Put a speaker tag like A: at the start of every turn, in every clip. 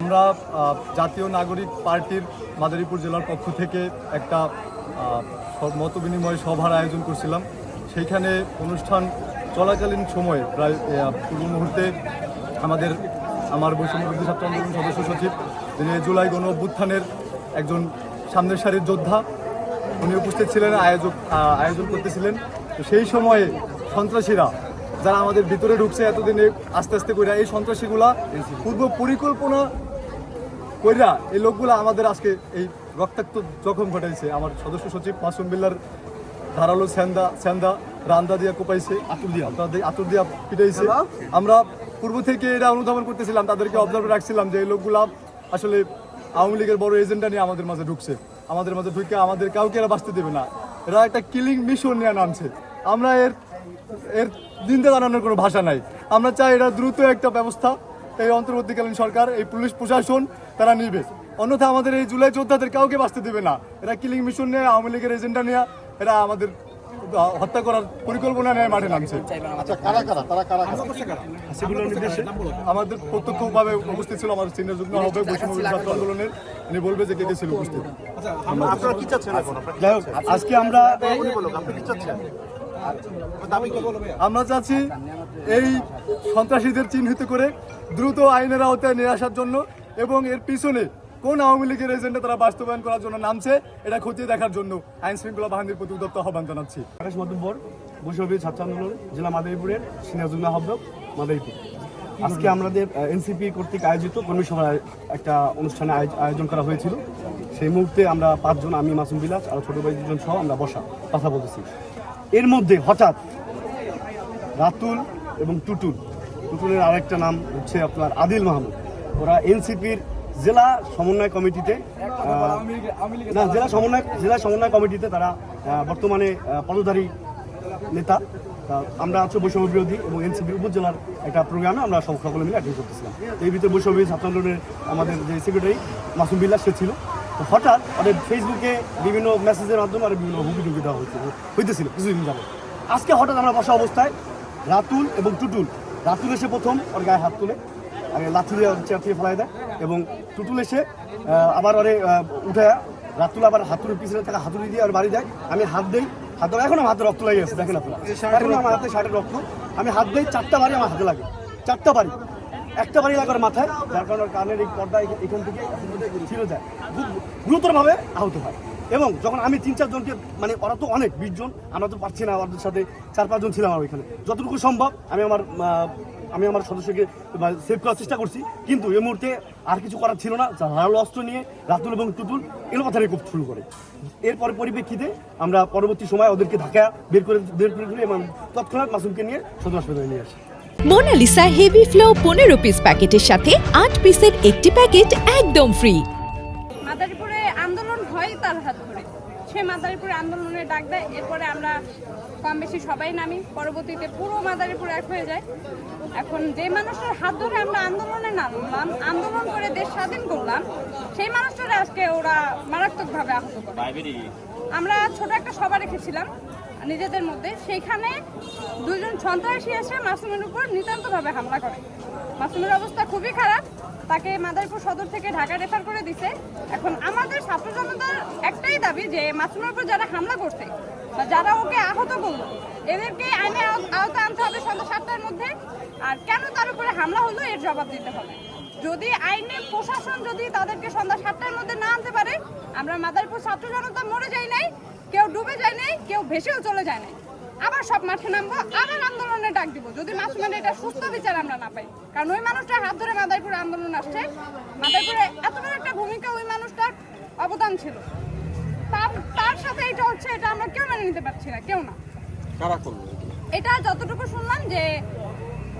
A: আমরা জাতীয় নাগরিক পার্টির মাদারীপুর জেলার পক্ষ থেকে একটা মতবিনিময় সভার আয়োজন করছিলাম। সেইখানে অনুষ্ঠান চলাকালীন সময়ে প্রায় পূর্ব মুহূর্তে আমার বৈষম্যবিরোধী ছাত্র আন্দোলন সদস্য সচিব, যিনি জুলাই গণ অভ্যুত্থানের একজন সামনের সারির যোদ্ধা, উনি উপস্থিত ছিলেন, আয়োজন করতেছিলেন। তো সেই সময়ে সন্ত্রাসীরা যারা আমাদের ভিতরে ঢুকছে এতদিনে আস্তে আস্তে করে, এই সন্ত্রাসীগুলা পূর্ব পরিকল্পনা কইরা এই লোকগুলা আমাদের আজকে এই রক্তাক্ত জখম ঘটাইছে। আমার সদস্য সচিব মাসুম বিল্লার ধারালো স্যান্দা রান্দা দিয়া কোপাইছে, আতুর দিয়া পিটাইছে। আমরা পূর্ব থেকে এটা অনুধাবন করতেছিলাম, তাদেরকে অবজার্ভ রাখছিলাম যে এই লোকগুলা আসলে আওয়ামী লীগের বড় এজেন্ডা নিয়ে আমাদের মাঝে ঢুকছে। আমাদের মাঝে ঢুকে আমাদের কাউকে এরা বাঁচতে দেবে না, এরা একটা কিলিং মিশন নিয়ে নামছে। আমরা এর দিনটা জানানোর কোনো ভাষা নাই। আমরা চাই এটা দ্রুত একটা ব্যবস্থা এই অন্তর্বর্তীকালীন সরকার, এই পুলিশ প্রশাসন তারা নিবে, অন্যথা আমাদের এই জুলাই যোদ্ধাদের কাউকে বাঁচতে দেবে না। এরা কিলিং মিশন নিয়ে, আওয়ামী লীগের এজেন্ডা নিয়ে এরা আমাদের হত্যা করার পরিকল্পনা নিয়ে মাঠে নামছে। আমাদের প্রত্যক্ষভাবে উপস্থিত ছিল আমার সিনিয়র যুগ্ম আহ্বায়ক বৈষম্যবিরোধী ছাত্র আন্দোলনের, উনি বলবে যে কে কে ছিল উপস্থিত। যাই হোক, আজকে আমরা চাচ্ছি এই সন্ত্রাসীদের চিহ্নিত করে দ্রুত আইনের আওতায় নিয়ে আসার জন্য, এবং এর পিছনে কোন আওয়ামী লীগের এজেন্ডা তারা বাস্তবায়ন করার জন্য নামছে এটা খতিয়ে দেখার জন্য আইন শৃঙ্খলা বাহিনীর প্রতি উদ্যত আহ্বান জানাচ্ছি।
B: আকাশ মাতুব্বর, বৈষম্যবিরোধী ছাত্র আন্দোলন জেলা মাদারীপুরের সিনিয়র যুগ্ম আহ্বায়ক মাদারীপুর। আজকে আমাদের এনসিপি কর্তৃক আয়োজিত কর্মী সভার একটা অনুষ্ঠানে আয়োজন করা হয়েছিল। সেই মুহূর্তে আমরা 5 জন, আমি মাসুম বিলাস আর ছোট ভাই 2 জন সহ আমরা কথা বলতেছি। এর মধ্যে হঠাৎ রাতুল এবং টুটুলের আরেকটা নাম হচ্ছে আপনার আদিল মাহমুদ, ওরা এনসিপির জেলা সমন্বয় কমিটিতে জেলা সমন্বয় কমিটিতে তারা বর্তমানে পদধারী নেতা। আমরা হচ্ছে বৈষম্য বিরোধী এবং এনসিপির উপজেলার একটা প্রোগ্রামে আমরা সকলে মিলে অ্যাটেন্ড করতেছিলাম। এই ভিতরে বৈষম্য বিরোধী ছাত্র আন্দোলনের আমাদের যে সেক্রেটারি মাসুম বিল্লাহ সে ছিল। হঠাৎ ওদের ফেসবুকে বিভিন্ন মেসেজের মাধ্যমে আর বিভিন্ন হুমকি দেওয়া হইতেছিল কিছুদিন যাবে। আজকে হঠাৎ আমরা বসা অবস্থায় রাতুল এবং রাতুল এসে প্রথম ওর গায়ে হাত তুলে আগে লাথি দিয়ে চেয়ার থেকে ফেলাই দেয়, এবং টুটুল এসে আবার ওরে উঠে রাতুল আবার হাতুড়ির পিছনে থাকা হাতুড়ি দিয়ে আর বাড়ি দেয়। আমি হাত দিই, এখন আমার হাতে রক্ত লাগে গেছে, দেখেন আপনারা, এখন আমার হাতে শার্টের রক্ত। আমি হাত দিই, 4টা বাড়ি আমার হাতে লাগে, 4টা বাড়ি, একটা বাড়ি লাগে মাথায়, যার কারণে ওর কানের এই পর্দা এখান থেকে ছিঁড়ে যায়, গুরুতরভাবে আহত হয়। এবং যখন আমি 3-4 জনকে, মানে ওরা তো অনেক 20 জন, আমরা তো পারছি না, ওদের সাথে 4-5 জন ছিলাম ওইখানে, যতটুকু সম্ভব আমি আমার সদস্যকে সেভ করার চেষ্টা করছি। কিন্তু এই মুহূর্তে আর কিছু করার ছিল না, ধারালো অস্ত্র নিয়ে রাতুল এবং টুটুল এলো কথা রেকর্ড শুরু করে। এরপরে পরিপ্রেক্ষিতে আমরা পরবর্তী সময় ওদেরকে ঢাকা বের করে এবং তৎক্ষণাৎ মাসুমকে নিয়ে সদর হাসপাতালে নিয়ে আসি।
C: মোনালিসা হেভি ফ্লো 15 পিস প্যাকেটের সাথে 8 পিসের একটি প্যাকেট একদম ফ্রি।
D: মাদারীপুরে আন্দোলন হয় তার হাত ধরে, সে মাদারীপুরে আন্দোলনের ডাক দেয়। এরপরে আমরা কম বেশি সবাই নামি, পরবর্তীতে পুরো মাদারীপুর এক হয়ে যায়। এখন যে মানুষের হাত ধরে আমরা আন্দোলনে নামলাম, আন্দোলন করে দেশ স্বাধীন করলাম, সেই মানুষটারা আজকে ওরা মারাত্মকভাবে আহত করে। আমরা ছোট একটা সভা রেখেছিলাম নিজেদের মধ্যে, সেইখানে 2 জন সন্ত্রাসী এসে মাসুমের উপর নিতান্তভাবে হামলা করে। মাসুমের অবস্থা খুবই খারাপ, তাকে মাদারীপুর সদর থেকে ঢাকা রেফার করে দিছে। এখন আমাদের ছাত্র জনতার একটাই দাবি যে মাসুমের উপর যারা হামলা করছে বা যারা ওকে আহত করলো, এদেরকে আইনের আওতায় আনতে হবে সন্ধ্যা 7টার মধ্যে। আর কেন তার উপরে হামলা হলো এর জবাব দিতে হবে। যদি আইনের প্রশাসন যদি তাদেরকে সন্ধ্যা 7টার মধ্যে না আনতে পারে, আমরা মাদারীপুর ছাত্র জনতা মরে যাই নাই, কেউ ডুবে যায় নাই, কেউ ভেসেও চলে যায় নাই, আবার সব মাঠে নামবো, আবার আন্দোলনে ডাক দিব যদি মাসুমের এটা সুস্থ বিচার আমরা না পাই। কারণ ওই মানুষটার হাত ধরে মাদারীপুরে আন্দোলন আসছে, মাদারীপুরে এত বড় একটা ভূমিকা ওই মানুষটার অবদান ছিল, তার সাথে এটা হচ্ছে, এটা আমরা কেউ মেনে নিতে পারছি না, কেউ না। এটা যতটুকু শুনলাম যে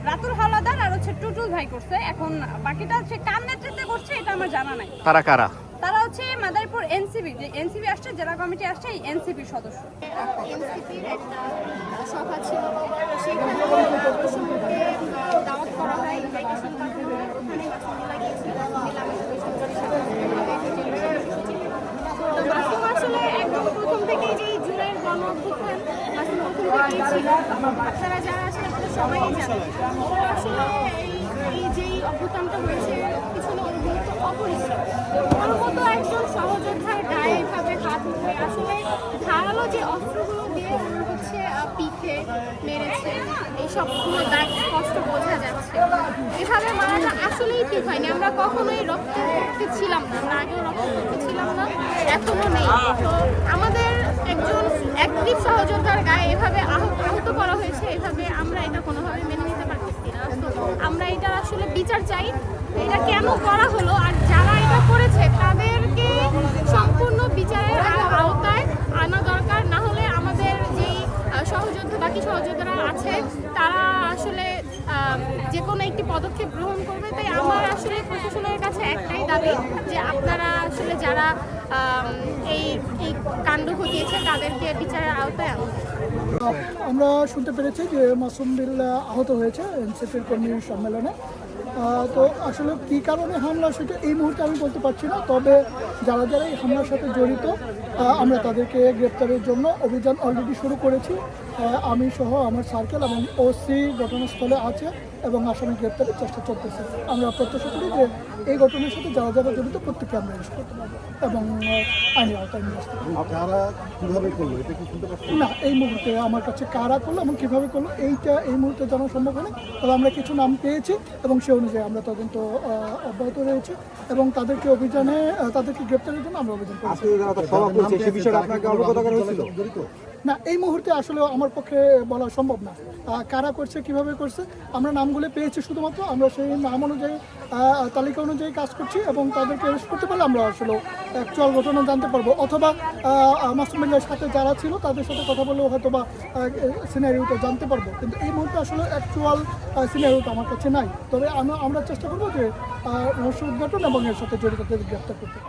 D: রাতুল হাওলাদার আর হচ্ছে টুটুল ভাই করছে, এখন বাকিটা হচ্ছে কার নেতৃত্বে করছে এটা আমার জানা নাই। তারা হচ্ছে মাদারীপুর এনসিপি, যে এনসিপি আসছে, জেলা কমিটি আসছে, এই এনসিপির সদস্য।
E: এনসিপির একটা সভা ছিল, সেখানে বৈষম্যকে দাওয়াত করা হয়, ইনভাইটেশন পাঠানো হয়, ওখানে মাসুম লাগিয়েছিল। মাসুম আসলে একদম প্রথম থেকেই যে জুলাইয়ের গণ অভ্যুত্থান, মাসুম প্রথম থেকেই ছিল, আপনারা যারা আছেন আপনারা সবাই জানেন। আসলে এই যেই অভ্যুত্থানটা হয়েছে, পিছনে সবগুলো দাগ স্পষ্ট বোঝা যাচ্ছে। এভাবে মারাটা আসলেই ঠিক হয়নি। আমরা কখনোই রক্তপক্ষে ছিলাম না, আমরা আগেও রক্তপক্ষে ছিলাম না, এখনো নেই। তো আমাদের একজন অ্যাক্টিভ সহযোদ্ধার গায়ে এভাবে আহত করা হয়েছে, এভাবে আমরা এটা কোনোভাবে মেনে নিতে পারতেছি না। তো আমরা এটা আসলে বিচার চাই, এটা কেন করা হলো, আর যারা এটা করেছে তাদেরকে সম্পূর্ণ বিচারের আওতায় আনা দরকার। না হলে আমাদের যেই বাকি সহযোদ্ধারা আছে তারা আসলে যে কোনো একটি পদক্ষেপ গ্রহণ করবে। তাই আমার আসলে প্রশাসনের কাছে একটাই দাবি যে আপনারা আসলে যারা এই কাণ্ড ঘটিয়েছে তাদেরকে বিচারের আওতায় আনুন।
F: আমরা শুনতে পেরেছি যে মাসুম বিল্লাহ আহত হয়েছে এনসিপির কর্মী সম্মেলনে। তো আসলে কী কারণে হামলা সেটা এই মুহূর্তে আমি বলতে পারছি না, তবে যারা যারা এই হামলার সাথে জড়িত আমরা তাদেরকে গ্রেপ্তারের জন্য অভিযান অলরেডি শুরু করেছি। আমি সহ আমার সার্কেল এবং ওসি ঘটনাস্থলে আছে এবং আসামি গ্রেপ্তারের চেষ্টা চলতেছে। আমরা প্রত্যাশা করি যে এই ঘটনার সাথে যারা যারা জড়িত প্রত্যেককে আমরা অ্যারেস্ট করতে পারবো এবং আইনের আওতায় নিয়ে আসতে পারবো।
G: কারা কিভাবে করলো এটা কি শুনতে পাচ্ছেন?
F: না, এই মুহূর্তে আমার কাছে কারা করলো এবং কীভাবে করলো এইটা এই মুহূর্তে জানা সম্ভব হয়নি, তবে আমরা কিছু নাম পেয়েছি এবং সে অনুযায়ী আমরা তদন্ত অব্যাহত রয়েছে এবং তাদেরকে তাদেরকে গ্রেপ্তারের জন্য আমরা অভিযান করছি। না, এই মুহূর্তে আসলে আমার পক্ষে বলা সম্ভব না কারা করছে কিভাবে করছে। আমরা নামগুলো পেয়েছি, শুধুমাত্র আমরা সেই নাম অনুযায়ী তালিকা অনুযায়ী কাজ করছি এবং তাদেরকে অ্যারেস্ট করতে পারলে আমরা আসলে অ্যাকচুয়াল ঘটনা জানতে পারবো, অথবা মাসুম বিল্লাহর সাথে যারা ছিল তাদের সাথে কথা বললেও হয়তো বা সিনারিওটা জানতে পারবো। কিন্তু এই মুহূর্তে আসলে অ্যাকচুয়াল সিনারিওটা আমার কাছে নাই, তবে আমরা চেষ্টা করবো যে রহস্য উদ্ঘাটন এবং এর সাথে জড়িতদের গ্রেপ্তার করতে।